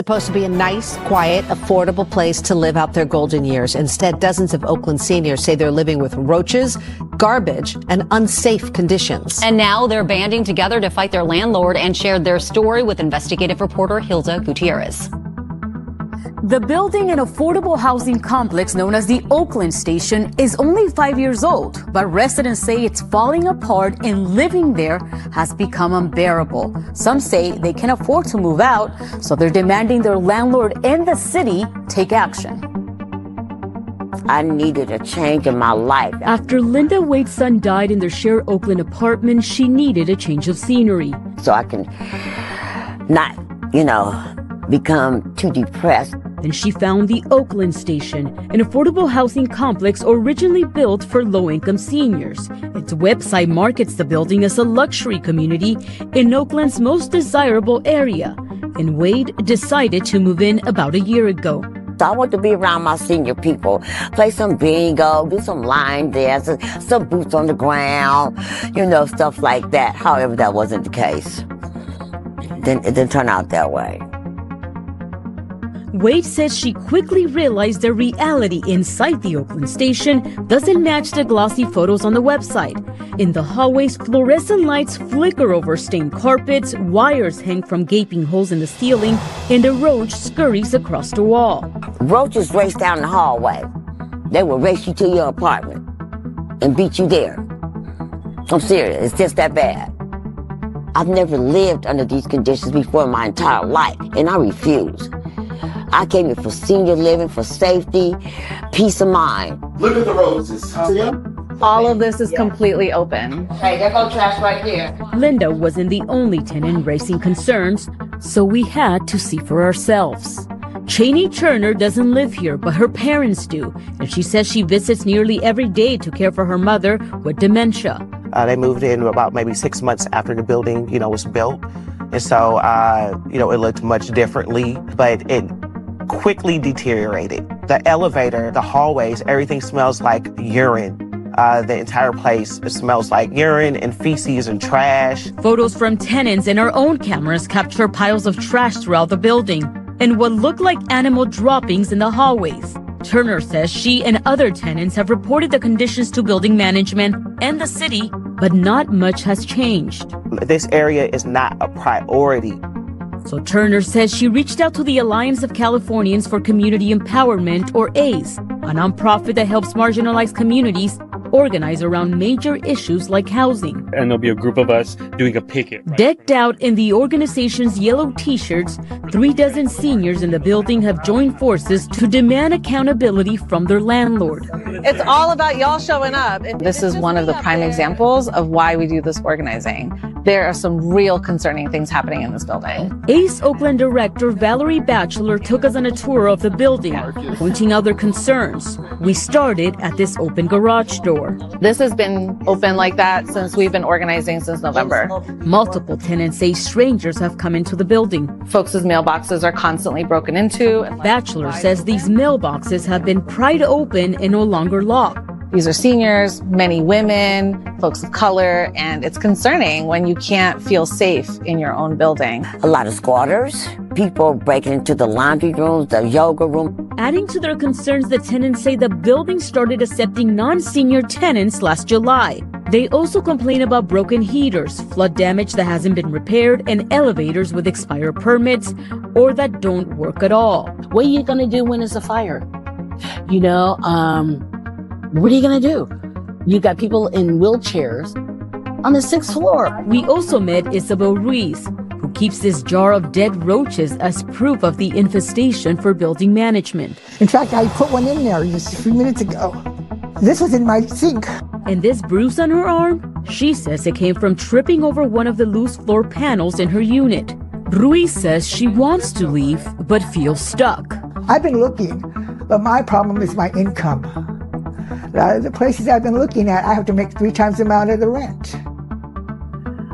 Supposed to be a nice, quiet, affordable place to live out their golden years. Instead, dozens of Oakland seniors say they're living with roaches, garbage, and unsafe conditions. And now they're banding together to fight their landlord and shared their story with investigative reporter Hilda Gutierrez. The building and affordable housing complex known as the Oakland Station is only 5 years old, but residents say it's falling apart and living there has become unbearable. Some say they can't afford to move out, so they're demanding their landlord and the city take action. I needed a change in my life. After Linda Wade's son died in their shared Oakland apartment, she needed a change of scenery. So I can not, become too depressed. Then she found the Oakland Station, an affordable housing complex originally built for low-income seniors. Its website markets the building as a luxury community in Oakland's most desirable area. And Wade decided to move in about a year ago. So I want to be around my senior people, play some bingo, do some line dance, some boots on the ground, stuff like that. However, that wasn't the case. It didn't turn out that way. Wade says she quickly realized the reality inside the Oakland Station doesn't match the glossy photos on the website. In the hallways, fluorescent lights flicker over stained carpets, wires hang from gaping holes in the ceiling, and a roach scurries across the wall. Roaches race down the hallway. They will race you to your apartment and beat you there. I'm serious, it's just that bad. I've never lived under these conditions before in my entire life, and I refuse. I came here for senior living, for safety, peace of mind. Look at the roses. See them? All of this is completely open. Hey, there goes trash right here. Linda wasn't the only tenant raising concerns, so we had to see for ourselves. Cheney Turner doesn't live here, but her parents do, and she says she visits nearly every day to care for her mother with dementia. They moved in about maybe 6 months after the building, was built. And so, it looked much differently, but it quickly deteriorated. The elevator, the hallways, everything smells like urine. The entire place smells like urine and feces and trash. Photos from tenants and our own cameras capture piles of trash throughout the building and what look like animal droppings in the hallways. Turner says she and other tenants have reported the conditions to building management and the city, but not much has changed. This area is not a priority. So Turner says she reached out to the Alliance of Californians for Community Empowerment, or ACE, a nonprofit that helps marginalized communities organize around major issues like housing. And there'll be a group of us doing a picket. Decked out in the organization's yellow t-shirts, 36 seniors in the building have joined forces to demand accountability from their landlord. It's all about y'all showing up. This is one of the prime examples of why we do this organizing. There are some real concerning things happening in this building. ACE Oakland Director Valerie Batchelor took us on a tour of the building, pointing out their concerns. We started at this open garage door. This has been open like that since we've been organizing since November. Multiple tenants say strangers have come into the building. Folks' mailboxes are constantly broken into. Batchelor says these mailboxes have been pried open and no longer locked. These are seniors, many women, folks of color, and it's concerning when you can't feel safe in your own building. A lot of squatters, people breaking into the laundry rooms, the yoga room. Adding to their concerns, the tenants say the building started accepting non-senior tenants last July. They also complain about broken heaters, flood damage that hasn't been repaired, and elevators with expired permits or that don't work at all. What are you going to do when it's a fire? What are you going to do? You got people in wheelchairs on the 6th floor. We also met Isabel Ruiz, who keeps this jar of dead roaches as proof of the infestation for building management. In fact, I put one in there just a few minutes ago. This was in my sink. And this bruise on her arm? She says it came from tripping over one of the loose floor panels in her unit. Ruiz says she wants to leave, but feels stuck. I've been looking, but my problem is my income. The places I've been looking at, I have to make 3 times the amount of the rent.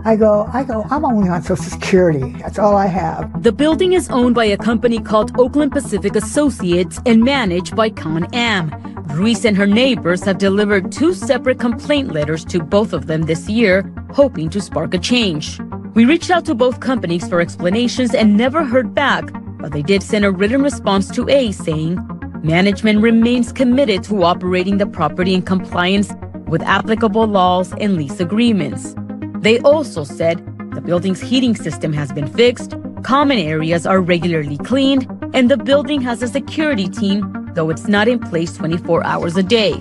I go, I'm only on Social Security. That's all I have. The building is owned by a company called Oakland Pacific Associates and managed by Con Am. Ruiz and her neighbors have delivered 2 separate complaint letters to both of them this year, hoping to spark a change. We reached out to both companies for explanations and never heard back, but they did send a written response to A saying, management remains committed to operating the property in compliance with applicable laws and lease agreements. They also said the building's heating system has been fixed, common areas are regularly cleaned, and the building has a security team, though it's not in place 24 hours a day.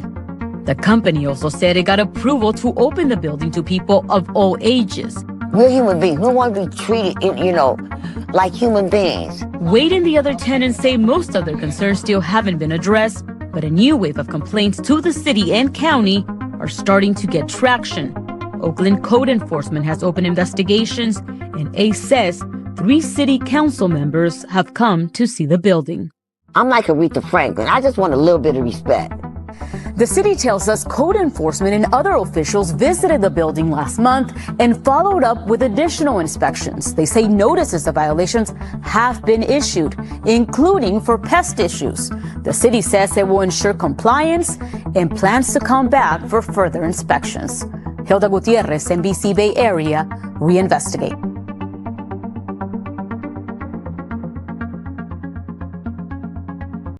The company also said it got approval to open the building to people of all ages. We're human beings. We want to be treated, like human beings. Wade and the other tenants say most of their concerns still haven't been addressed, but a new wave of complaints to the city and county are starting to get traction. Oakland Code Enforcement has opened investigations, and A says 3 city council members have come to see the building. I'm like Aretha Franklin. I just want a little bit of respect. The city tells us code enforcement and other officials visited the building last month and followed up with additional inspections. They say notices of violations have been issued, including for pest issues. The city says it will ensure compliance and plans to come back for further inspections. Hilda Gutierrez, NBC Bay Area, we investigate.